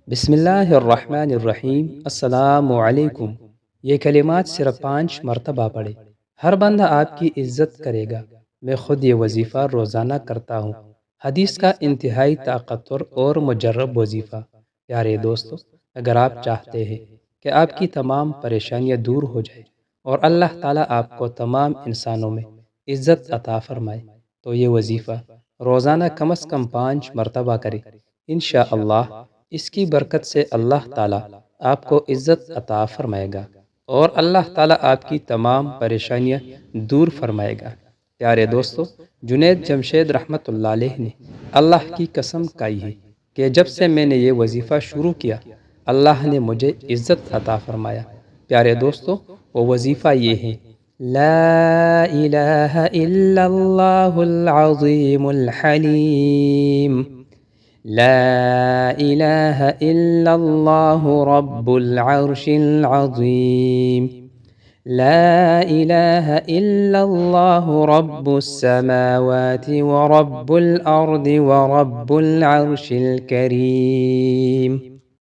بسم اللہ الرحمن الرحیم۔ السلام علیکم۔ یہ کلمات صرف 5 مرتبہ پڑھے، ہر بندہ آپ کی عزت کرے گا۔ میں خود یہ وظیفہ روزانہ کرتا ہوں۔ حدیث کا انتہائی طاقتور اور مجرب وظیفہ۔ پیارے دوستو، اگر آپ چاہتے ہیں کہ آپ کی تمام پریشانیاں دور ہو جائیں اور اللہ تعالیٰ آپ کو تمام انسانوں میں عزت عطا فرمائے، تو یہ وظیفہ روزانہ کم از کم 5 مرتبہ کرے۔ انشاءاللہ اس کی برکت سے اللہ تعالیٰ آپ کو عزت عطا فرمائے گا اور اللہ تعالیٰ آپ کی تمام پریشانیاں دور فرمائے گا۔ پیارے دوستو، جنید جمشید رحمۃ اللہ علیہ نے اللہ کی قسم کھائی ہے کہ جب سے میں نے یہ وظیفہ شروع کیا، اللہ نے مجھے عزت عطا فرمایا۔ پیارے دوستو، وہ وظیفہ یہ ہے: لا الہ الا اللہ العظیم الحلیم، لا الہ الا اللہ رب العرش العظیم، لا الہ الا اللہ رب السماوات ورب الارض ورب العرش الکریم۔